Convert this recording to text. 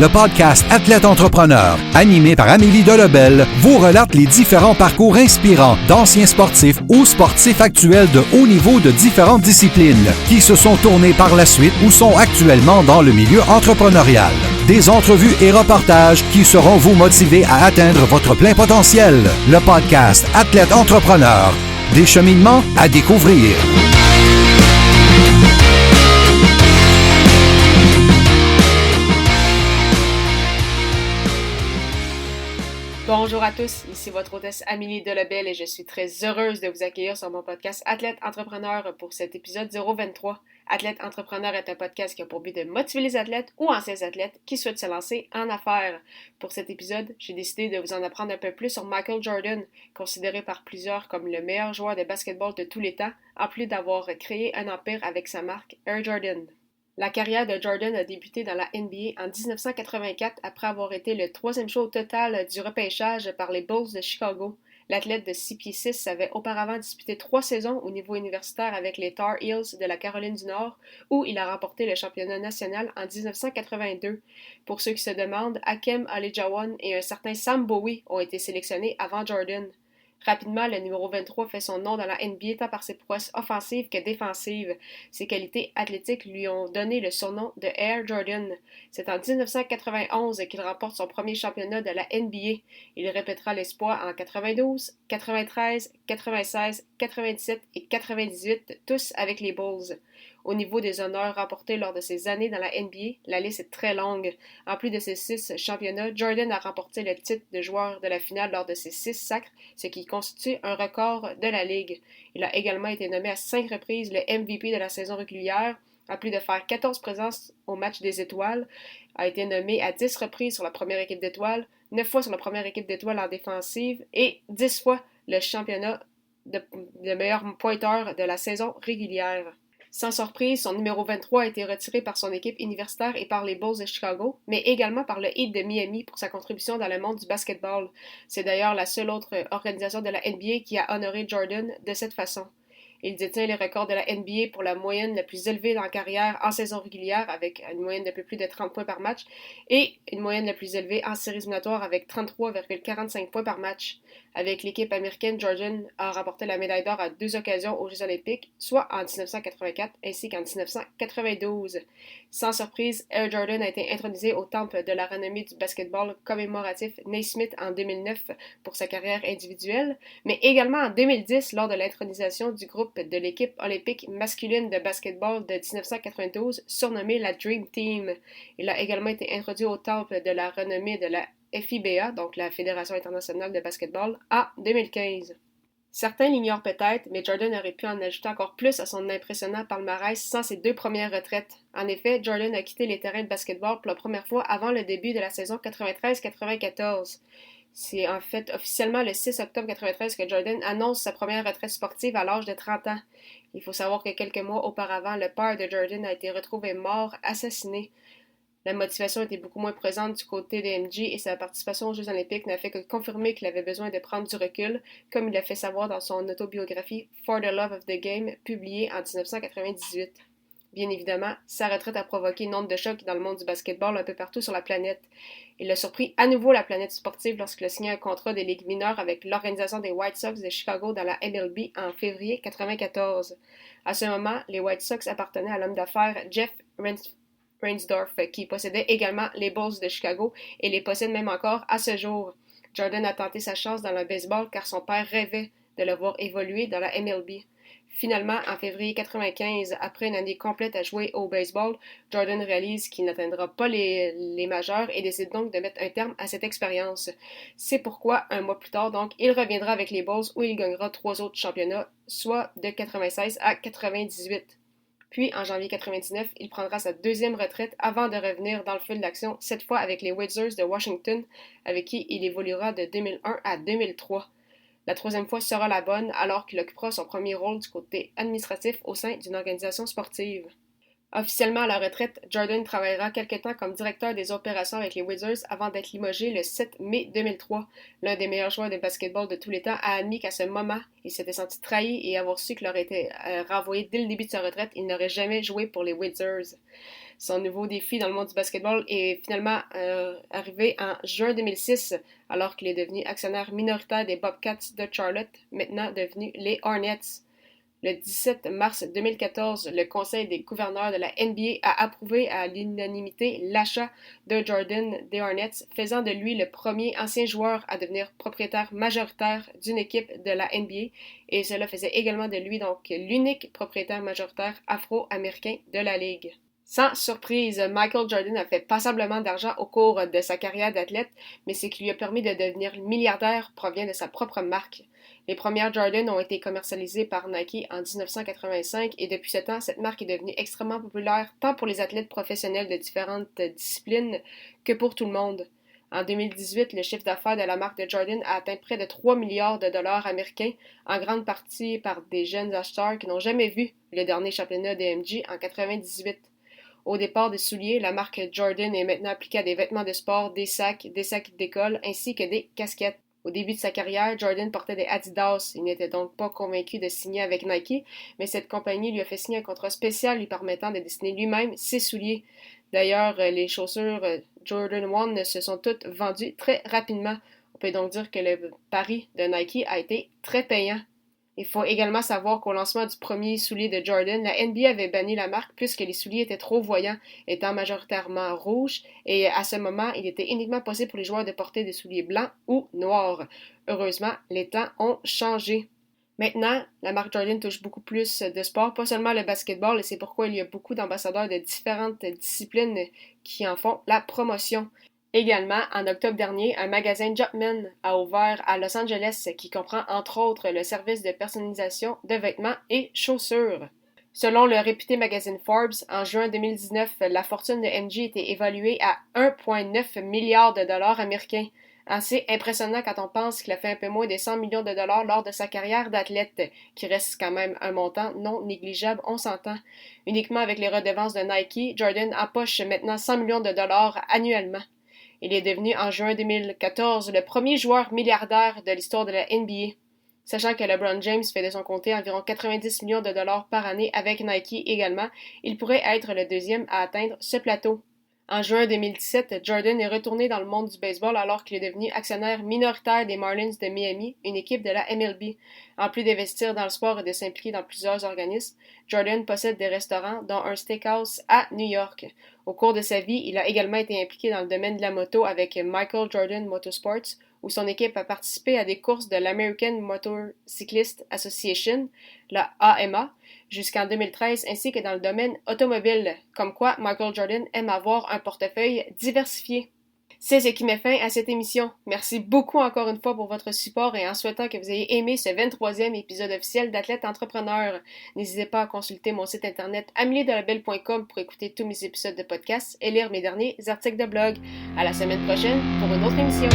Le podcast Athlète Entrepreneur, animé par Amélie Delebel, vous relate les différents parcours inspirants d'anciens sportifs ou sportifs actuels de haut niveau de différentes disciplines qui se sont tournés par la suite ou sont actuellement dans le milieu entrepreneurial. Des entrevues et reportages qui sauront vous motiver à atteindre votre plein potentiel. Le podcast Athlète Entrepreneur, des cheminements à découvrir. Bonjour à tous, ici votre hôtesse Amélie Delebel et je suis très heureuse de vous accueillir sur mon podcast Athlète Entrepreneur pour cet épisode 023. Athlète Entrepreneur est un podcast qui a pour but de motiver les athlètes ou anciens athlètes qui souhaitent se lancer en affaires. Pour cet épisode, j'ai décidé de vous en apprendre un peu plus sur Michael Jordan, considéré par plusieurs comme le meilleur joueur de basketball de tous les temps, en plus d'avoir créé un empire avec sa marque Air Jordan. La carrière de Jordan a débuté dans la NBA en 1984 après avoir été le troisième choix au total du repêchage par les Bulls de Chicago. L'athlète de 6 pieds 6 avait auparavant disputé 3 saisons au niveau universitaire avec les Tar Heels de la Caroline du Nord, où il a remporté le championnat national en 1982. Pour ceux qui se demandent, Hakeem Olajuwon et un certain Sam Bowie ont été sélectionnés avant Jordan. Rapidement, le numéro 23 fait son nom dans la NBA tant par ses prouesses offensives que défensives. Ses qualités athlétiques lui ont donné le surnom de Air Jordan. C'est en 1991 qu'il remporte son premier championnat de la NBA. Il répétera l'exploit en 92, 93, 96, 97 et 98, tous avec les Bulls. Au niveau des honneurs remportés lors de ses années dans la NBA, la liste est très longue. En plus de ses 6 championnats, Jordan a remporté le titre de joueur de la finale lors de ses 6 sacres, ce qui constitue un record de la Ligue. Il a également été nommé à 5 reprises le MVP de la saison régulière, en plus de faire 14 présences au match des étoiles, a été nommé à 10 reprises sur la première équipe d'étoiles, 9 fois sur la première équipe d'étoiles en défensive et 10 fois le championnat de meilleur pointeur de la saison régulière. Sans surprise, son numéro 23 a été retiré par son équipe universitaire et par les Bulls de Chicago, mais également par le Heat de Miami pour sa contribution dans le monde du basketball. C'est d'ailleurs la seule autre organisation de la NBA qui a honoré Jordan de cette façon. Il détient les records de la NBA pour la moyenne la plus élevée dans la carrière en saison régulière avec une moyenne de plus de 30 points par match et une moyenne la plus élevée en séries éliminatoires avec 33,45 points par match. Avec l'équipe américaine, Jordan a remporté la médaille d'or à 2 occasions aux Jeux olympiques, soit en 1984 ainsi qu'en 1992. Sans surprise, Air Jordan a été intronisé au temple de la renommée du basketball commémoratif Naismith en 2009 pour sa carrière individuelle, mais également en 2010 lors de l'intronisation du groupe de l'équipe olympique masculine de basketball de 1992, surnommée la Dream Team. Il a également été introduit au temple de la renommée de la FIBA, donc la Fédération internationale de basketball, en 2015. Certains l'ignorent peut-être, mais Jordan aurait pu en ajouter encore plus à son impressionnant palmarès sans ses 2 premières retraites. En effet, Jordan a quitté les terrains de basketball pour la première fois avant le début de la saison 93-94. C'est en fait officiellement le 6 octobre 1993 que Jordan annonce sa première retraite sportive à l'âge de 30 ans. Il faut savoir que quelques mois auparavant, le père de Jordan a été retrouvé mort, assassiné. La motivation était beaucoup moins présente du côté de MJ et sa participation aux Jeux olympiques n'a fait que confirmer qu'il avait besoin de prendre du recul, comme il l'a fait savoir dans son autobiographie For the Love of the Game, publiée en 1998. Bien évidemment, sa retraite a provoqué une onde de choc dans le monde du basketball un peu partout sur la planète. Il a surpris à nouveau la planète sportive lorsqu'il a signé un contrat des ligues mineures avec l'organisation des White Sox de Chicago dans la MLB en février 1994. À ce moment, les White Sox appartenaient à l'homme d'affaires Jeff Reinsdorf, qui possédait également les Bulls de Chicago et les possède même encore à ce jour. Jordan a tenté sa chance dans le baseball car son père rêvait de le voir évoluer dans la MLB. Finalement, en février 1995, après une année complète à jouer au baseball, Jordan réalise qu'il n'atteindra pas les majeurs et décide donc de mettre un terme à cette expérience. C'est pourquoi, un mois plus tard, donc, il reviendra avec les Bulls où il gagnera 3 autres championnats, soit de 96 à 98. Puis, en janvier 1999, il prendra sa 2e retraite avant de revenir dans le fil d'action, cette fois avec les Wizards de Washington, avec qui il évoluera de 2001 à 2003. La 3e fois sera la bonne, alors qu'il occupera son premier rôle du côté administratif au sein d'une organisation sportive. Officiellement à la retraite, Jordan travaillera quelque temps comme directeur des opérations avec les Wizards avant d'être limogé le 7 mai 2003. L'un des meilleurs joueurs de basketball de tous les temps a admis qu'à ce moment, il s'était senti trahi et avoir su qu'il aurait été renvoyé dès le début de sa retraite, il n'aurait jamais joué pour les Wizards. Son nouveau défi dans le monde du basketball est finalement arrivé en juin 2006, alors qu'il est devenu actionnaire minoritaire des Bobcats de Charlotte, maintenant devenus les Hornets. Le 17 mars 2014, le Conseil des gouverneurs de la NBA a approuvé à l'unanimité l'achat de Jordan des Hornets, faisant de lui le premier ancien joueur à devenir propriétaire majoritaire d'une équipe de la NBA, et cela faisait également de lui donc l'unique propriétaire majoritaire afro-américain de la Ligue. Sans surprise, Michael Jordan a fait passablement d'argent au cours de sa carrière d'athlète, mais ce qui lui a permis de devenir milliardaire provient de sa propre marque. Les premières Jordan ont été commercialisées par Nike en 1985 et depuis ce temps, cette marque est devenue extrêmement populaire tant pour les athlètes professionnels de différentes disciplines que pour tout le monde. En 2018, le chiffre d'affaires de la marque de Jordan a atteint près de 3 milliards de dollars américains, en grande partie par des jeunes acheteurs qui n'ont jamais vu le dernier championnat DMG en 1998. Au départ des souliers, la marque Jordan est maintenant appliquée à des vêtements de sport, des sacs d'école ainsi que des casquettes. Au début de sa carrière, Jordan portait des Adidas. Il n'était donc pas convaincu de signer avec Nike, mais cette compagnie lui a fait signer un contrat spécial lui permettant de dessiner lui-même ses souliers. D'ailleurs, les chaussures Jordan 1 se sont toutes vendues très rapidement. On peut donc dire que le pari de Nike a été très payant. Il faut également savoir qu'au lancement du premier soulier de Jordan, la NBA avait banni la marque puisque les souliers étaient trop voyants, étant majoritairement rouges, et à ce moment, il était uniquement possible pour les joueurs de porter des souliers blancs ou noirs. Heureusement, les temps ont changé. Maintenant, la marque Jordan touche beaucoup plus de sports, pas seulement le basketball, et c'est pourquoi il y a beaucoup d'ambassadeurs de différentes disciplines qui en font la promotion. Également, en octobre dernier, un magasin Jumpman a ouvert à Los Angeles qui comprend entre autres le service de personnalisation de vêtements et chaussures. Selon le réputé magazine Forbes, en juin 2019, la fortune de MJ était évaluée à 1,9 milliard de dollars américains. Assez impressionnant quand on pense qu'il a fait un peu moins de 100 millions de dollars lors de sa carrière d'athlète, qui reste quand même un montant non négligeable, on s'entend. Uniquement avec les redevances de Nike, Jordan empoche maintenant 100 millions de dollars annuellement. Il est devenu en juin 2014 le premier joueur milliardaire de l'histoire de la NBA. Sachant que LeBron James fait de son côté environ 90 millions de dollars par année avec Nike également, il pourrait être le deuxième à atteindre ce plateau. En juin 2017, Jordan est retourné dans le monde du baseball alors qu'il est devenu actionnaire minoritaire des Marlins de Miami, une équipe de la MLB. En plus d'investir dans le sport et de s'impliquer dans plusieurs organismes, Jordan possède des restaurants, dont un steakhouse à New York. Au cours de sa vie, il a également été impliqué dans le domaine de la moto avec Michael Jordan Motorsports, où son équipe a participé à des courses de l'American Motorcyclist Association, la AMA, jusqu'en 2013, ainsi que dans le domaine automobile, comme quoi Michael Jordan aime avoir un portefeuille diversifié. C'est ce qui met fin à cette émission. Merci beaucoup encore une fois pour votre support et en souhaitant que vous ayez aimé ce 23e épisode officiel d'Athlète Entrepreneur. N'hésitez pas à consulter mon site internet améliedelabelle.com pour écouter tous mes épisodes de podcast et lire mes derniers articles de blog. À la semaine prochaine pour une autre émission.